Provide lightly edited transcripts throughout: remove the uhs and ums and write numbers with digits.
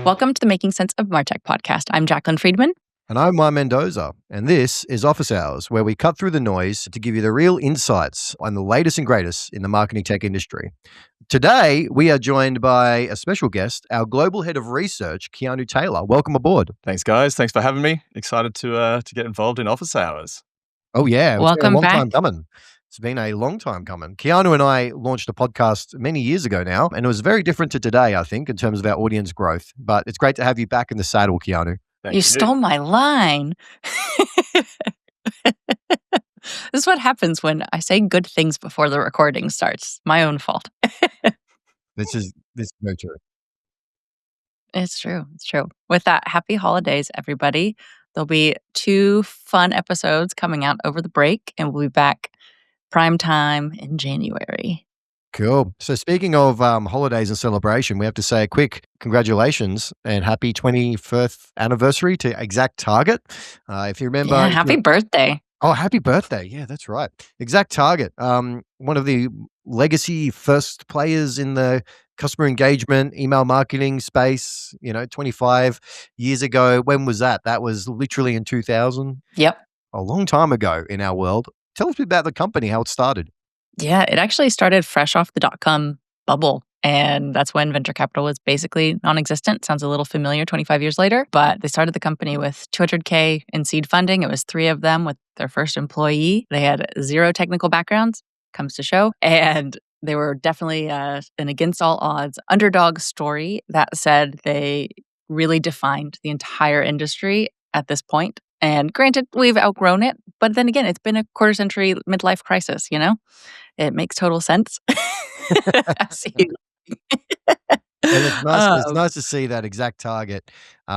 Welcome to the Making Sense of Martech podcast. I'm Jacqueline Friedman. And I'm Juan Mendoza. And this is Office Hours, where we cut through the noise to give you the real insights on the latest and greatest in the marketing tech industry. Today, we are joined by a special guest, our Global Head of Research, Keanu Taylor. Welcome aboard. Thanks, guys. Thanks for having me. Excited to get involved in Office Hours. Oh, yeah. Welcome it's been a long back. time coming. It's been a long time coming. Keanu and I launched a podcast many years ago now, and it was very different to today, I think, in terms of our audience growth. But it's great to have you back in the saddle, Keanu. Thank You stole my line. This is what happens when I say good things before the recording starts. My own fault. This is very true. It's true. It's true. With that, happy holidays, everybody. There'll be 2 fun episodes coming out over the break, and we'll be back prime time in January. Cool. So speaking of holidays and celebration, we have to say a quick congratulations and happy 21st anniversary to ExactTarget. If you remember... Yeah, happy birthday. Oh, happy birthday. Yeah, that's right. ExactTarget, one of the legacy first players in the customer engagement, email marketing space, 25 years ago. When was that? That was literally in 2000. Yep. A long time ago in our world. Tell us a bit about the company, how it started. Yeah, it actually started fresh off the dot-com bubble. And that's when venture capital was basically non-existent. Sounds a little familiar 25 years later. But they started the company with $200K in seed funding. It was 3 of them with their first employee. They had 0 technical backgrounds, comes to show. And they were definitely an against all odds underdog story. That said, they really defined the entire industry at this point. And granted, we've outgrown it. But then again, it's been a quarter century midlife crisis, It makes total sense. And it's nice to see that ExactTarget,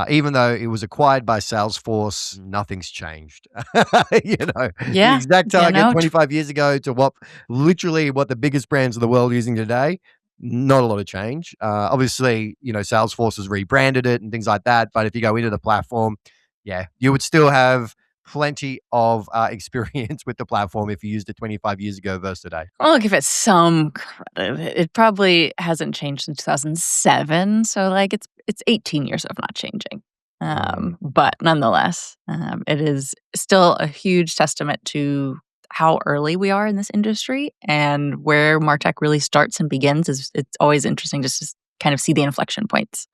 even though it was acquired by Salesforce, nothing's changed. Yeah. ExactTarget 25 years ago to what the biggest brands of the world are using today, not a lot of change. Obviously, Salesforce has rebranded it and things like that. But if you go into the platform, yeah, you would still have plenty of experience with the platform if you used it 25 years ago versus today. I'll give it some credit. It probably hasn't changed since 2007. So it's 18 years of not changing. But nonetheless, it is still a huge testament to how early we are in this industry and where Martech really starts and begins. It's always interesting just to kind of see the inflection points.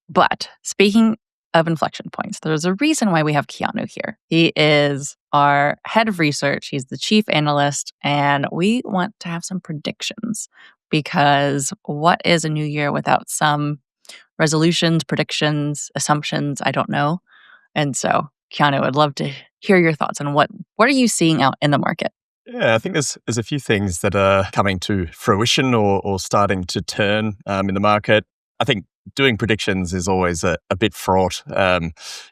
But speaking of inflection points, there's a reason why we have Keanu here. He is our head of research. He's the chief analyst, and we want to have some predictions because what is a new year without some resolutions, predictions, assumptions? I don't know. And so, Keanu, I'd love to hear your thoughts on what are you seeing out in the market? Yeah, I think there's a few things that are coming to fruition or starting to turn in the market. I think doing predictions is always a bit fraught.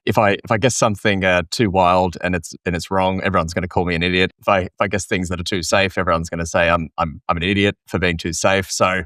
If I guess something too wild and it's wrong, everyone's going to call me an idiot. If I guess things that are too safe, everyone's going to say I'm an idiot for being too safe. So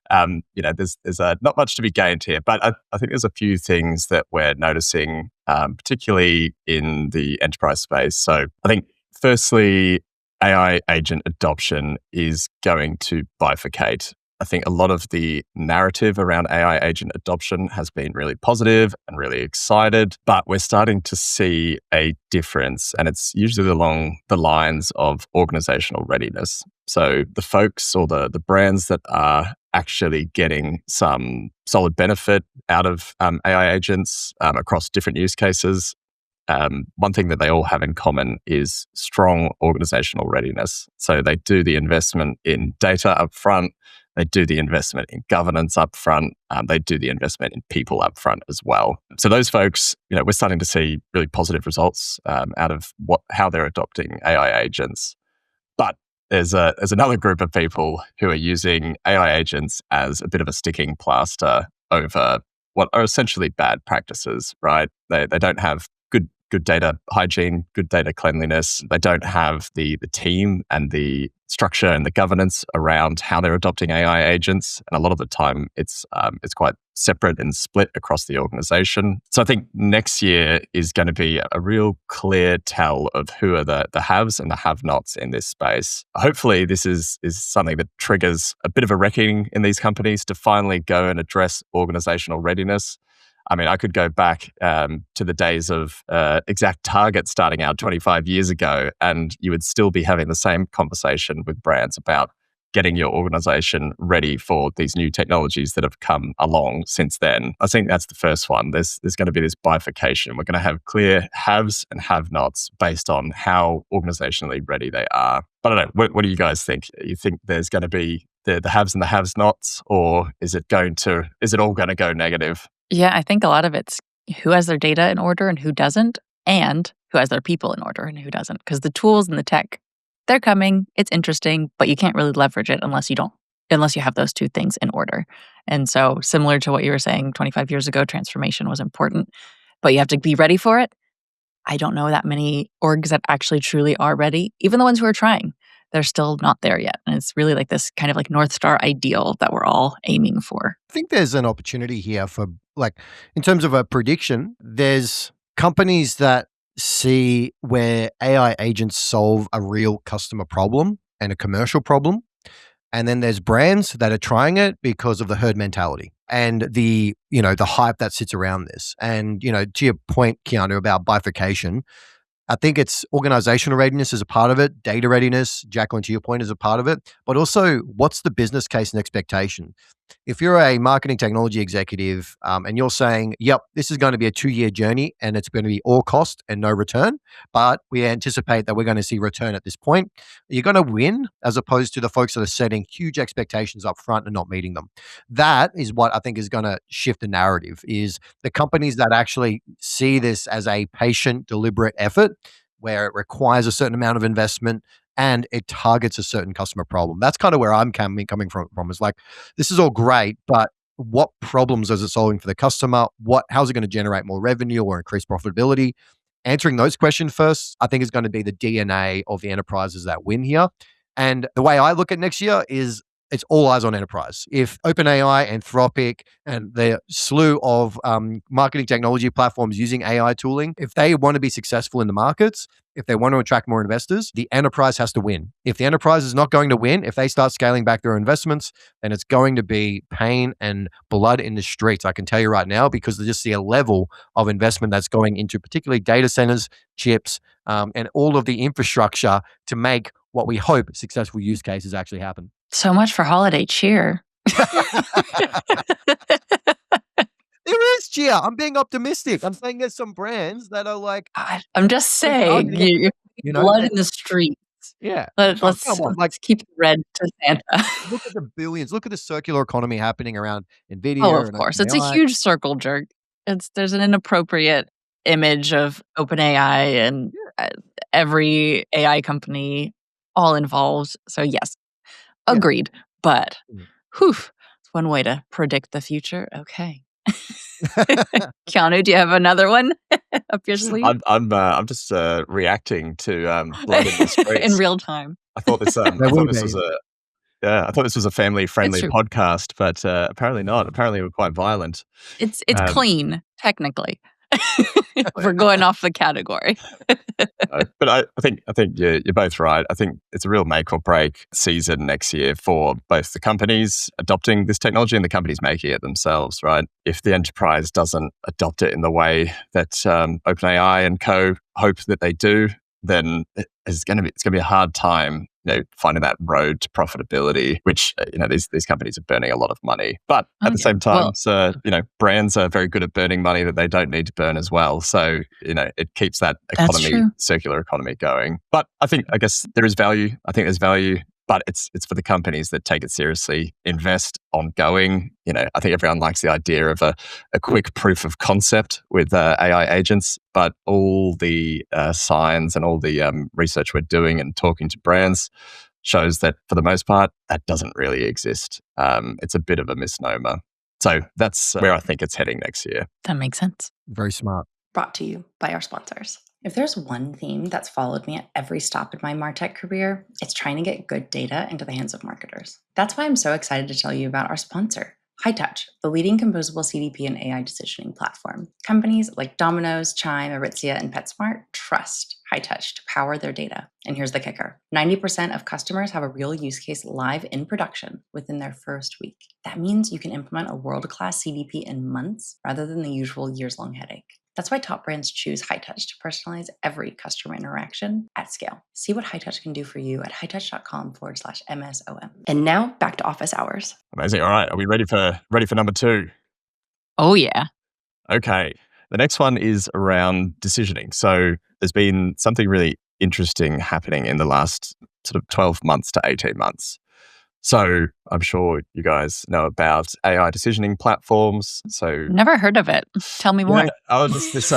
there's not much to be gained here. But I think there's a few things that we're noticing, particularly in the enterprise space. So I think firstly, AI agent adoption is going to bifurcate. I think a lot of the narrative around AI agent adoption has been really positive and really excited, but we're starting to see a difference, and it's usually along the lines of organizational readiness. So the folks or the brands that are actually getting some solid benefit out of AI agents across different use cases, one thing that they all have in common is strong organizational readiness. So they do the investment in data upfront. They do the investment in governance up front. They do the investment in people up front as well. So those folks, we're starting to see really positive results out of how they're adopting AI agents. But there's another group of people who are using AI agents as a bit of a sticking plaster over what are essentially bad practices, right? They don't have good data hygiene, good data cleanliness. They don't have the team and the structure and the governance around how they're adopting AI agents. And a lot of the time, it's quite separate and split across the organization. So I think next year is going to be a real clear tell of who are the haves and the have-nots in this space. Hopefully, this is something that triggers a bit of a reckoning in these companies to finally go and address organizational readiness. I mean, I could go back to the days of ExactTarget starting out 25 years ago, and you would still be having the same conversation with brands about getting your organization ready for these new technologies that have come along since then. I think that's the first one. There's going to be this bifurcation. We're going to have clear haves and have-nots based on how organizationally ready they are. But I don't know, what do you guys think? You think there's going to be the haves and the have-nots, or is it all going to go negative? Yeah, I think a lot of it's who has their data in order and who doesn't, and who has their people in order and who doesn't. Because the tools and the tech, they're coming, it's interesting, but you can't really leverage it unless you have those two things in order. And so similar to what you were saying 25 years ago, transformation was important, but you have to be ready for it. I don't know that many orgs that actually truly are ready. Even the ones who are trying, they're still not there yet. And it's really like this kind of like North Star ideal that we're all aiming for. I think there's an opportunity here for, like, in terms of a prediction, there's companies that see where AI agents solve a real customer problem and a commercial problem. And then there's brands that are trying it because of the herd mentality and the hype that sits around this. And, to your point, Keanu, about bifurcation, I think it's organizational readiness is a part of it, data readiness, Jacqueline, to your point, is a part of it, but also what's the business case and expectation? If you're a marketing technology executive and you're saying, yep, this is going to be a 2-year journey and it's going to be all cost and no return, but we anticipate that we're going to see return at this point, you're going to win as opposed to the folks that are setting huge expectations up front and not meeting them. That is what I think is going to shift the narrative, is the companies that actually see this as a patient, deliberate effort where it requires a certain amount of investment and it targets a certain customer problem. That's kind of where I'm coming from. Is like, this is all great, but what problems is it solving for the customer? How's it going to generate more revenue or increase profitability? Answering those questions first, I think, is going to be the DNA of the enterprises that win here. And the way I look at next year is it's all eyes on enterprise. If OpenAI, Anthropic, and the slew of marketing technology platforms using AI tooling, if they want to be successful in the markets, if they want to attract more investors, the enterprise has to win. If the enterprise is not going to win, if they start scaling back their investments, then it's going to be pain and blood in the streets. I can tell you right now, because they just see a level of investment that's going into particularly data centers, chips, and all of the infrastructure to make what we hope successful use cases actually happen. So much for holiday cheer. There is cheer. I'm being optimistic. I'm saying there's some brands that are like, I'm just saying, you're blood in the streets. Yeah. Let's keep it red to Santa. Look at the billions. Look at the circular economy happening around NVIDIA. Oh, of course. It's a huge circle jerk. There's an inappropriate image of OpenAI and every AI company all involved. So yes, agreed. But it's one way to predict the future. Okay. Keanu, do you have another one up your sleeve? I'm just reacting to blood in the streets in real time. I thought this was a family-friendly podcast, but apparently not. Apparently, we're quite violent. It's clean, technically. We're going off the category. But I think you're both right. I think it's a real make or break season next year for both the companies adopting this technology and the companies making it themselves, right? If the enterprise doesn't adopt it in the way that OpenAI and co hope that they do, then it's going to be a hard time, finding that road to profitability, which these companies are burning a lot of money. But at the same time, brands are very good at burning money that they don't need to burn as well. So it keeps that circular economy going. But I guess there is value. I think there's value. But it's for the companies that take it seriously, invest ongoing. I think everyone likes the idea of a quick proof of concept with AI agents, but all the signs and all the research we're doing and talking to brands shows that for the most part, that doesn't really exist. It's a bit of a misnomer. So that's where I think it's heading next year. That makes sense. Very smart. Brought to you by our sponsors. If there's one theme that's followed me at every stop in my Martech career, it's trying to get good data into the hands of marketers. That's why I'm so excited to tell you about our sponsor, HighTouch, the leading composable CDP and AI decisioning platform. Companies like Domino's, Chime, Aritzia, and PetSmart trust HighTouch to power their data. And here's the kicker. 90% of customers have a real use case live in production within their first week. That means you can implement a world-class CDP in months rather than the usual years-long headache. That's why top brands choose HighTouch to personalize every customer interaction at scale. See what HighTouch can do for you at hightouch.com/MSOM. And now back to office hours. Amazing. All right. Are we ready for number 2? Oh, yeah. Okay. The next one is around decisioning. So there's been something really interesting happening in the last sort of 12 months to 18 months. So I'm sure you guys know about AI decisioning platforms. So Never heard of it. Tell me more. just this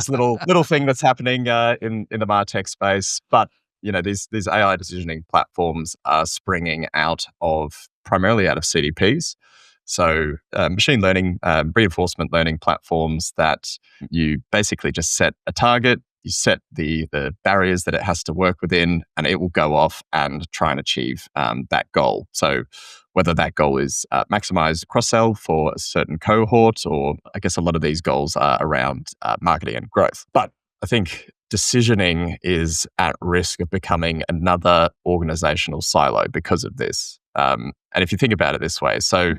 little thing that's happening in the Martech space. But these AI decisioning platforms are springing primarily out of CDPs. So machine learning, reinforcement learning platforms that you basically just set a target, you set the barriers that it has to work within, and it will go off and try and achieve that goal. So whether that goal is maximize cross-sell for a certain cohort, or I guess a lot of these goals are around marketing and growth. But I think decisioning is at risk of becoming another organizational silo because of this. And if you think about it this way, so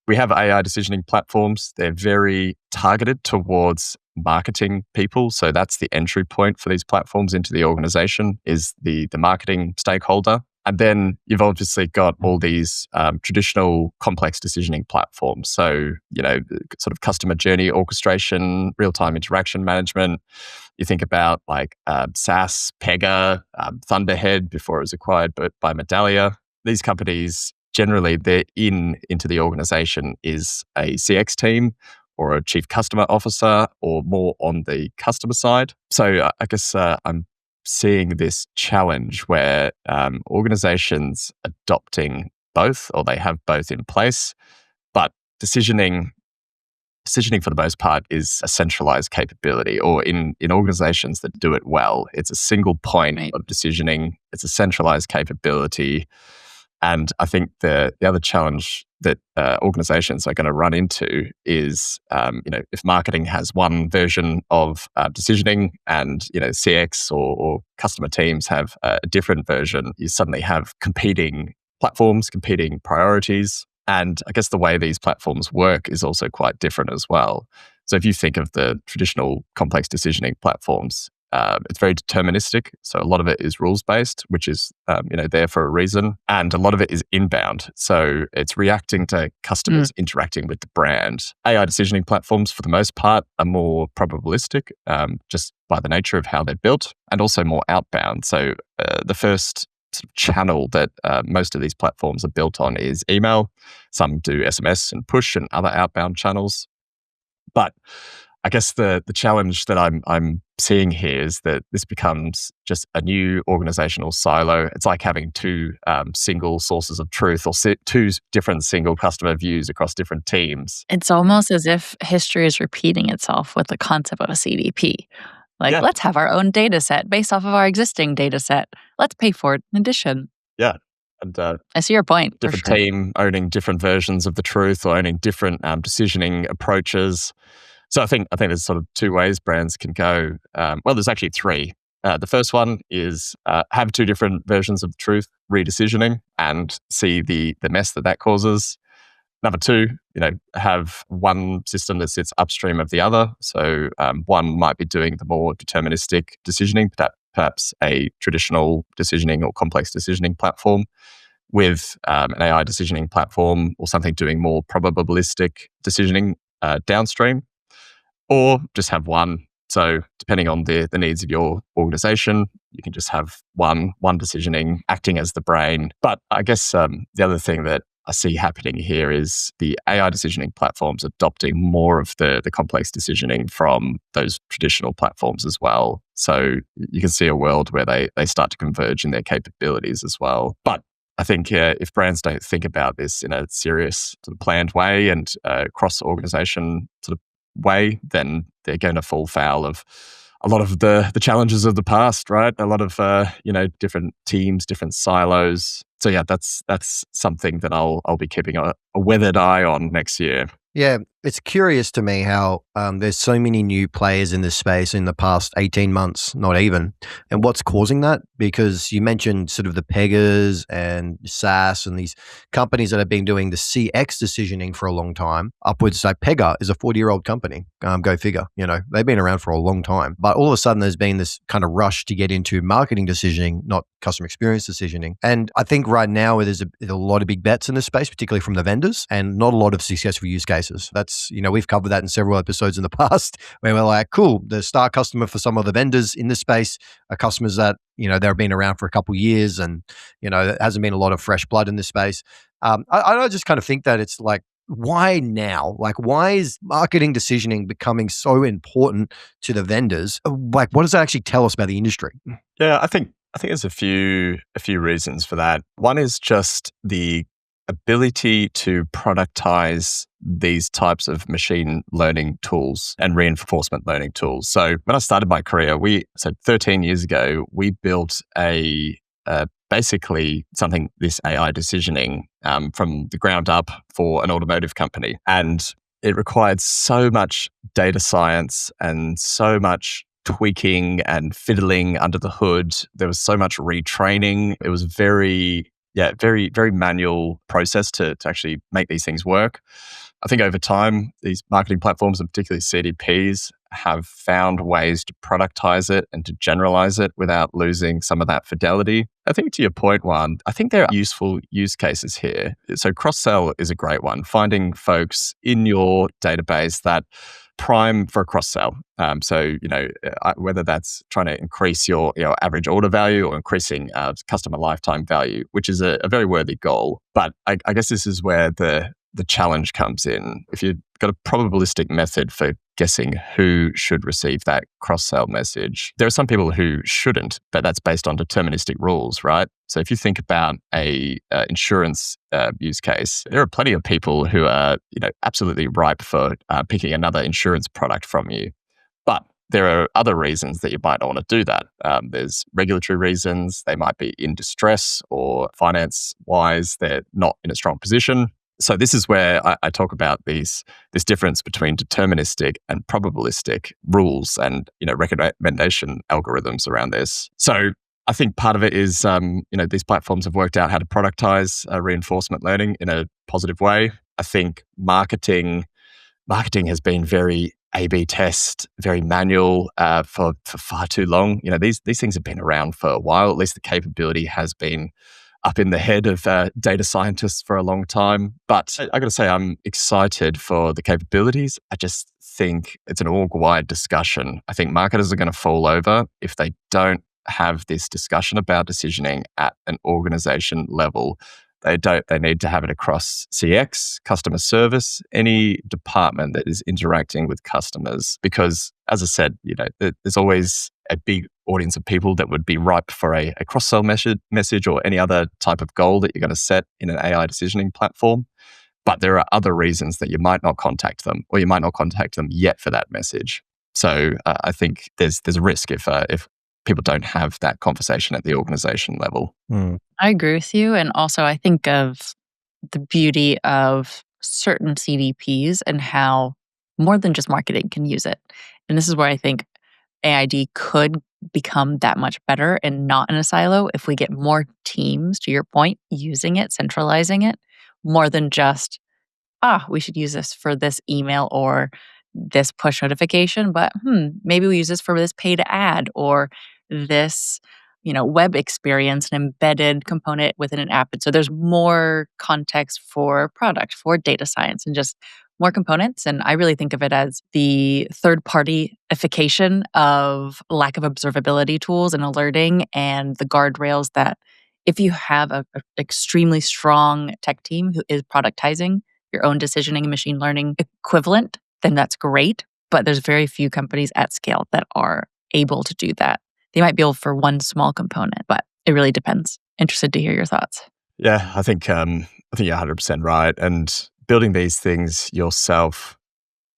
we have AI decisioning platforms. They're very targeted towards marketing people. So that's the entry point for these platforms into the organization is the marketing stakeholder. And then you've obviously got all these traditional complex decisioning platforms. So, sort of customer journey orchestration, real-time interaction management. You think about like SAS, Pega, Thunderhead before it was acquired by Medallia. These companies, generally, they're into the organization is a CX team or a chief customer officer or more on the customer side. So I guess I'm seeing this challenge where organizations adopting both, or they have both in place, but decisioning for the most part is a centralized capability, or in organizations that do it well, it's a single point Right. of decisioning. It's a centralized capability. And I think the other challenge that organizations are going to run into is, if marketing has one version of decisioning and, CX or customer teams have a different version, you suddenly have competing platforms, competing priorities. And I guess the way these platforms work is also quite different as well. So if you think of the traditional complex decisioning platforms, it's very deterministic. So a lot of it is rules-based, which is, there for a reason. And a lot of it is inbound. So it's reacting to customers interacting with the brand. AI decisioning platforms, for the most part, are more probabilistic, just by the nature of how they're built, and also more outbound. So the first sort of channel that most of these platforms are built on is email. Some do SMS and push and other outbound channels. But I guess the challenge that I'm seeing here is that this becomes just a new organizational silo. It's like having two single sources of truth, or two different single customer views across different teams. It's almost as if history is repeating itself with the concept of a CDP. Like, let's have our own data set based off of our existing data set. Let's pay for it in addition. Yeah. And I see your point. different team owning different versions of the truth, or owning different decisioning approaches. So I think there's sort of two ways brands can go. Well, there's actually three. The first one is have two different versions of the truth, redecisioning, and see the mess that causes. Number two, have one system that sits upstream of the other. So one might be doing the more deterministic decisioning, perhaps a traditional decisioning or complex decisioning platform, with an AI decisioning platform or something doing more probabilistic decisioning downstream, or just have one. So depending on the needs of your organization, you can just have one decisioning acting as the brain. But I guess the other thing that I see happening here is the AI decisioning platforms adopting more of the complex decisioning from those traditional platforms as well. So you can see a world where they start to converge in their capabilities as well. But I think if brands don't think about this in a serious sort of planned way and cross-organization sort of way, then they're going to fall foul of a lot of the challenges of the past, right? A lot of different teams, different silos. So yeah, that's something that I'll be keeping a weathered eye on next year. Yeah, it's curious to me how there's so many new players in this space in the past 18 months, not even. And what's causing that? Because you mentioned sort of the Pegas and SaaS and these companies that have been doing the CX decisioning for a long time. Upwards, say Pega is a 40-year-old company. Go figure. They've been around for a long time. But all of a sudden, there's been this kind of rush to get into marketing decisioning, not customer experience decisioning. And I think right now there's a lot of big bets in this space, particularly from the vendors, and not a lot of successful use cases. That's, we've covered that in several episodes in the past where we're like, cool, the star customer for some of the vendors in this space are customers that, they've been around for a couple of years and, there hasn't been a lot of fresh blood in this space. I just kind of think that it's like, why now? Like, why is marketing decisioning becoming so important to the vendors? Like, what does that actually tell us about the industry? Yeah, I think there's a few reasons for that. One is just the ability to productize these types of machine learning tools and reinforcement learning tools. So when I started my career, 13 years ago, we built basically something, this AI decisioning from the ground up for an automotive company. And it required so much data science and so much tweaking and fiddling under the hood. There was so much retraining. It was very, very manual process to actually make these things work. I think over time, these marketing platforms, and particularly CDPs, have found ways to productize it and to generalize it without losing some of that fidelity. I think to your point, Juan, I think there are useful use cases here. So cross-sell is a great one. Finding folks in your database that prime for a cross-sell. Whether that's trying to increase your average order value or increasing customer lifetime value, which is a very worthy goal. But I guess this is where the challenge comes in. If you've got a probabilistic method for guessing who should receive that cross-sell message, there are some people who shouldn't, but that's based on deterministic rules, right? So if you think about a insurance use case, there are plenty of people who are absolutely ripe for picking another insurance product from you. But there are other reasons that you might not want to do that. There's regulatory reasons. They might be in distress, or finance-wise, they're not in a strong position. So this is where I talk about this difference between deterministic and probabilistic rules and recommendation algorithms around this. So I think part of it is these platforms have worked out how to productize reinforcement learning in a positive way. I think marketing has been very A/B test, very manual for far too long. These things have been around for a while. At least the capability has been up in the head of data scientists for a long time. But I got to say, I'm excited for the capabilities. I just think it's an org-wide discussion. I think marketers are going to fall over if they don't have this discussion about decisioning at an organization level. They need to have it across CX, customer service, any department that is interacting with customers. Because as I said, there's always a big audience of people that would be ripe for a cross-sell message or any other type of goal that you're going to set in an AI decisioning platform. But there are other reasons that you might not contact them, or you might not contact them yet for that message. So I think there's a risk if people don't have that conversation at the organization level. I agree with you. And also, I think of the beauty of certain CDPs and how more than just marketing can use it. And this is where I think AID could become that much better and not in a silo if we get more teams, to your point, using it, centralizing it, more than just, we should use this for this email or this push notification, but maybe we use this for this paid ad or this web experience, an embedded component within an app. And so there's more context for product, for data science, and just more components. And I really think of it as the third-partyification of lack of observability tools and alerting and the guardrails that if you have an extremely strong tech team who is productizing your own decisioning and machine learning equivalent, then that's great. But there's very few companies at scale that are able to do that. They might be able for one small component, but it really depends. Interested to hear your thoughts. Yeah, I think you're 100% right. And building these things yourself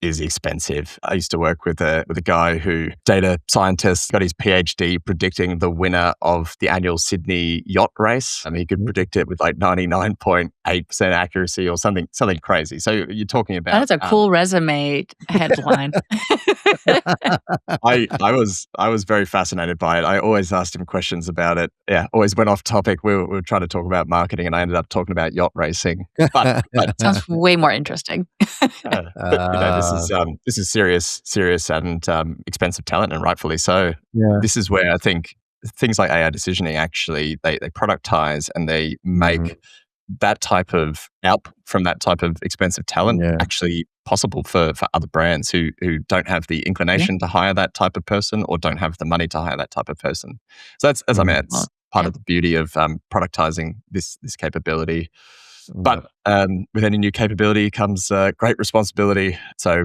is expensive. I used to work with a guy who, data scientist, got his PhD predicting the winner of the annual Sydney yacht race. I mean, he could predict it with like 99.8% accuracy or something crazy. So you're talking about That is a cool resume headline. I was very fascinated by it. I always asked him questions about it. Yeah, always went off topic. We were trying to talk about marketing, and I ended up talking about yacht racing. But Sounds way more interesting. this is serious and expensive talent, and rightfully so. Yeah. This is where I think things like AI decisioning actually they productize and they make that type of help from that type of expensive talent actually possible for other brands who don't have the inclination to hire that type of person or don't have the money to hire that type of person. So that's it's part of the beauty of productizing this capability. But with any new capability comes great responsibility. So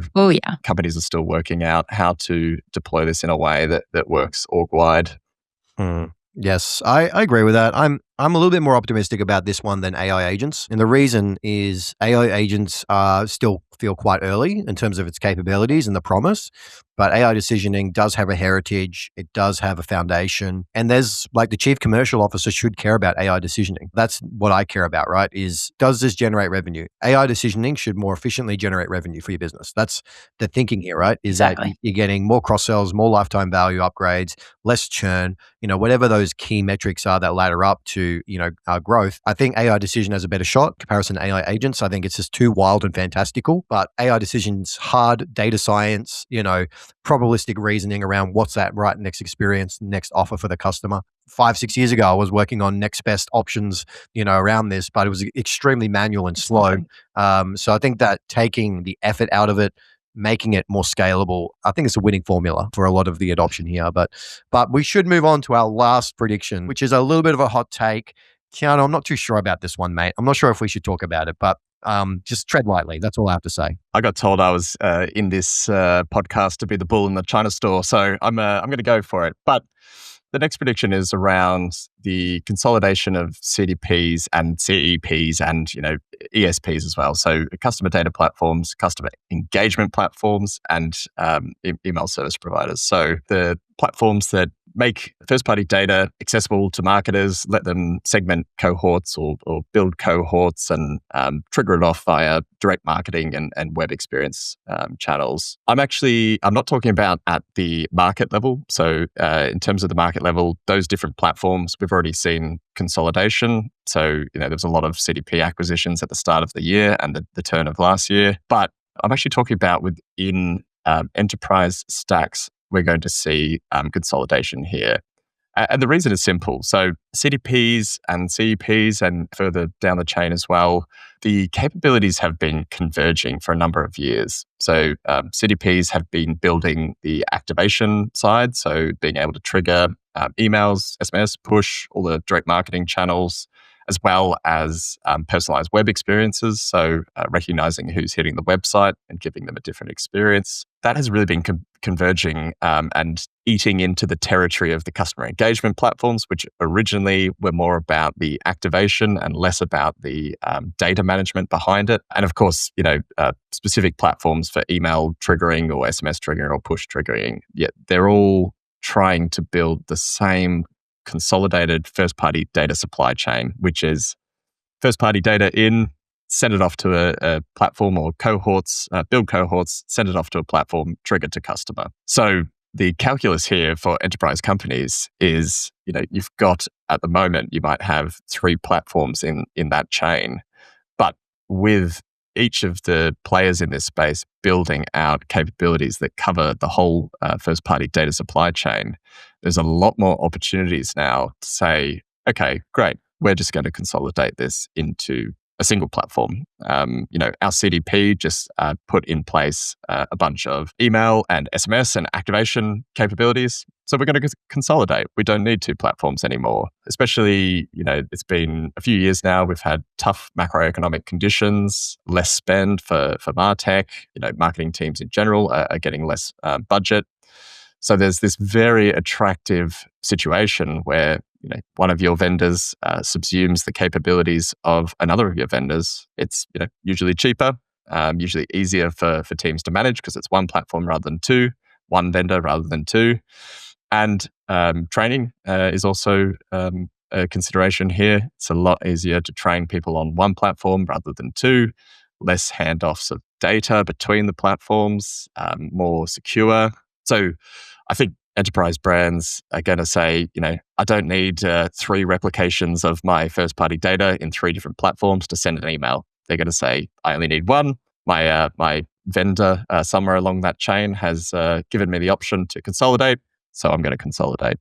companies are still working out how to deploy this in a way that works org-wide. Yes, I agree with that. I'm a little bit more optimistic about this one than AI agents. And the reason is AI agents still feel quite early in terms of its capabilities and the promise. But AI decisioning does have a heritage. It does have a foundation. And there's like the chief commercial officer should care about AI decisioning. That's what I care about, right? Is does this generate revenue? AI decisioning should more efficiently generate revenue for your business. That's the thinking here, right? Is that you're getting more cross sells, more lifetime value upgrades, less churn, whatever those key metrics are that ladder up to, growth. I think AI decision has a better shot comparison to AI agents. I think it's just too wild and fantastical, but AI decisions, hard data science, probabilistic reasoning around what's that right next experience, next offer for the customer. 5-6 years ago, I was working on next best options, around this, but it was extremely manual and slow. So I think that taking the effort out of it, making it more scalable, I think it's a winning formula for a lot of the adoption here. But we should move on to our last prediction, which is a little bit of a hot take. Keanu, I'm not too sure about this one, mate. I'm not sure if we should talk about it, but just tread lightly. That's all I have to say. I got told I was in this podcast to be the bull in the China store, so I'm going to go for it. But the next prediction is around the consolidation of CDPs and CEPs and ESPs as well. So customer data platforms, customer engagement platforms, and email service providers. So the platforms that make first-party data accessible to marketers, let them segment cohorts or build cohorts and trigger it off via direct marketing and web experience channels. I'm not talking about at the market level. So in terms of the market level, those different platforms, we've already seen consolidation. So, there was a lot of CDP acquisitions at the start of the year and the turn of last year. But I'm actually talking about within enterprise stacks, we're going to see consolidation here. And the reason is simple. So CDPs and CEPs and further down the chain as well, the capabilities have been converging for a number of years. So CDPs have been building the activation side, so being able to trigger emails, SMS, push, all the direct marketing channels, as well as personalized web experiences. So recognizing who's hitting the website and giving them a different experience. That has really been converging and eating into the territory of the customer engagement platforms, which originally were more about the activation and less about the data management behind it. And of course, specific platforms for email triggering or SMS triggering or push triggering. Yet they're all trying to build the same consolidated first-party data supply chain, which is first-party data in, send it off to a platform or cohorts, build cohorts, send it off to a platform, trigger to customer. So the calculus here for enterprise companies is, you've got, at the moment, you might have 3 platforms in that chain, but with each of the players in this space building out capabilities that cover the whole first-party data supply chain, there's a lot more opportunities now to say, okay, great, we're just going to consolidate this into a single platform. Our CDP just put in place a bunch of email and SMS and activation capabilities. So we're going to consolidate. We don't need 2 platforms anymore. Especially, it's been a few years now. We've had tough macroeconomic conditions, less spend for Martech. Marketing teams in general are getting less budget. So there's this very attractive situation where one of your vendors subsumes the capabilities of another of your vendors. It's usually cheaper. usually easier for teams to manage because it's one platform rather than two, one vendor rather than two. And training is also a consideration here. It's a lot easier to train people on one platform rather than two, less handoffs of data between the platforms, more secure. So I think enterprise brands are going to say, I don't need 3 replications of my first-party data in 3 different platforms to send an email. They're going to say, I only need one. My vendor somewhere along that chain has given me the option to consolidate, so I'm going to consolidate.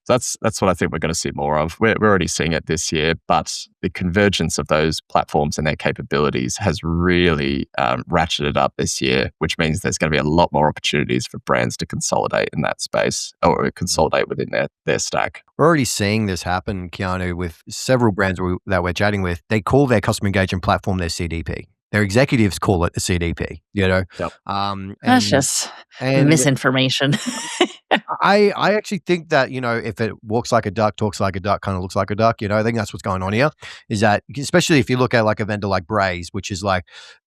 So that's what I think we're going to see more of. We're already seeing it this year, but the convergence of those platforms and their capabilities has really ratcheted up this year, which means there's going to be a lot more opportunities for brands to consolidate in that space or consolidate within their stack. We're already seeing this happen, Keanu, with several brands that we're chatting with. They call their customer engagement platform their CDP. Their executives call it a CDP, Yep. That's just misinformation. I actually think that, if it walks like a duck, talks like a duck, kind of looks like a duck, I think that's what's going on here, is that especially if you look at like a vendor like Braze, which is like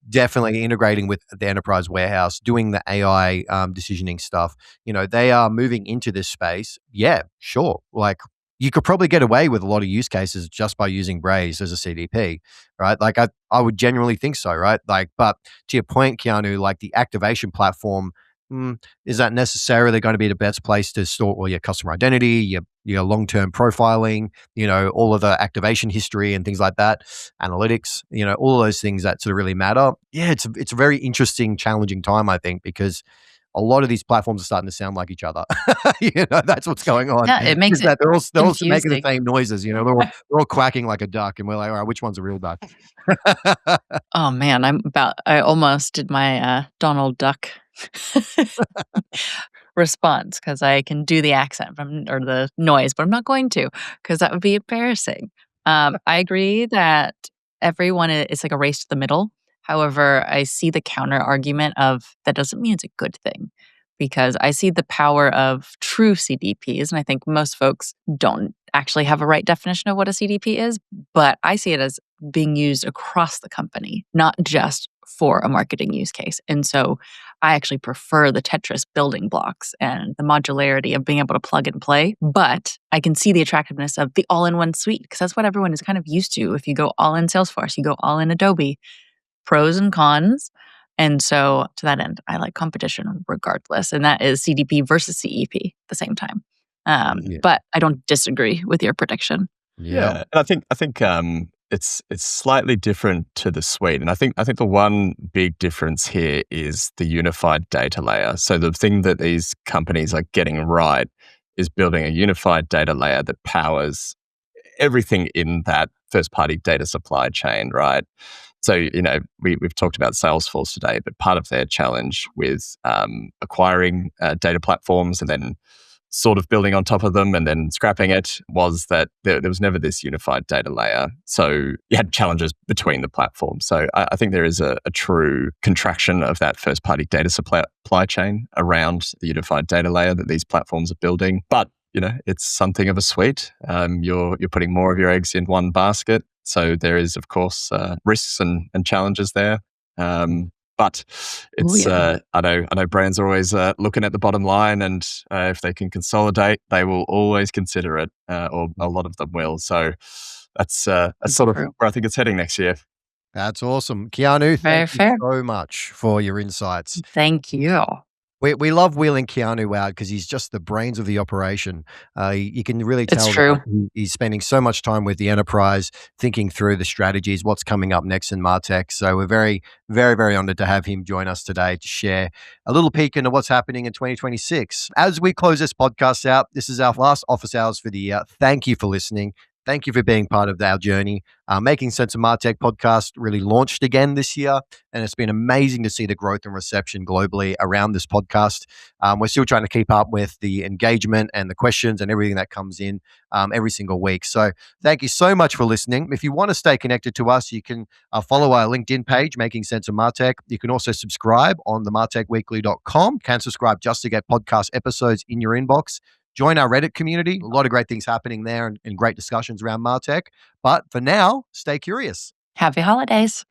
definitely integrating with the enterprise warehouse, doing the AI decisioning stuff, they are moving into this space. Yeah, sure. Like you could probably get away with a lot of use cases just by using Braze as a CDP, right? Like I would genuinely think so, right? Like, but to your point, Keanu, like the activation platform, is that necessarily going to be the best place to store all your customer identity, your long-term profiling, all of the activation history and things like that, analytics, all of those things that sort of really matter. Yeah, it's a very interesting, challenging time, I think, because a lot of these platforms are starting to sound like each other. That's what's going on. Yeah, it makes it they're also making the confusing. same noises. They're all quacking like a duck, and we're like, all right, which one's a real duck? Oh man, I almost did my Donald Duck response because I can do the accent or the noise, but I'm not going to because that would be embarrassing. I agree that everyone is like a race to the middle. However, I see the counter argument of that doesn't mean it's a good thing because I see the power of true CDPs. And I think most folks don't actually have a right definition of what a CDP is, but I see it as being used across the company, not just for a marketing use case. And so I actually prefer the Tetris building blocks and the modularity of being able to plug and play. But I can see the attractiveness of the all-in-one suite because that's what everyone is kind of used to. If you go all in Salesforce, you go all in Adobe, pros and cons. And so to that end, I like competition regardless. And that is CDP versus CEP at the same time. But I don't disagree with your prediction. Yeah. And I think it's slightly different to the suite. And I think the one big difference here is the unified data layer. So the thing that these companies are getting right is building a unified data layer that powers everything in that first-party data supply chain, right? So, we've talked about Salesforce today, but part of their challenge with acquiring data platforms and then sort of building on top of them and then scrapping it was that there was never this unified data layer. So you had challenges between the platforms. So I think there is a true contraction of that first-party data supply chain around the unified data layer that these platforms are building. But it's something of a suite. You're putting more of your eggs in one basket. So there is, of course, risks and challenges there. But it's I know brands are always looking at the bottom line, and if they can consolidate, they will always consider it, or a lot of them will. So that's sort of where I think it's heading next year. That's awesome, Keanu. Very Thank fair. you so much for your insights. Thank you. We love wheeling Keanu out because he's just the brains of the operation. You can really tell that he's spending so much time with the enterprise, thinking through the strategies, what's coming up next in Martech. So we're very, very, very honored to have him join us today to share a little peek into what's happening in 2026. As we close this podcast out, this is our last office hours for the year. Thank you for listening. Thank you for being part of our journey. Making Sense of Martech podcast really launched again this year, and it's been amazing to see the growth and reception globally around this podcast. We're still trying to keep up with the engagement and the questions and everything that comes in every single week. So thank you so much for listening. If you want to stay connected to us, you can follow our LinkedIn page, Making Sense of Martech. You can also subscribe on themartechweekly.com. Can subscribe just to get podcast episodes in your inbox. Join our Reddit community. A lot of great things happening there and great discussions around Martech. But for now, stay curious. Happy holidays.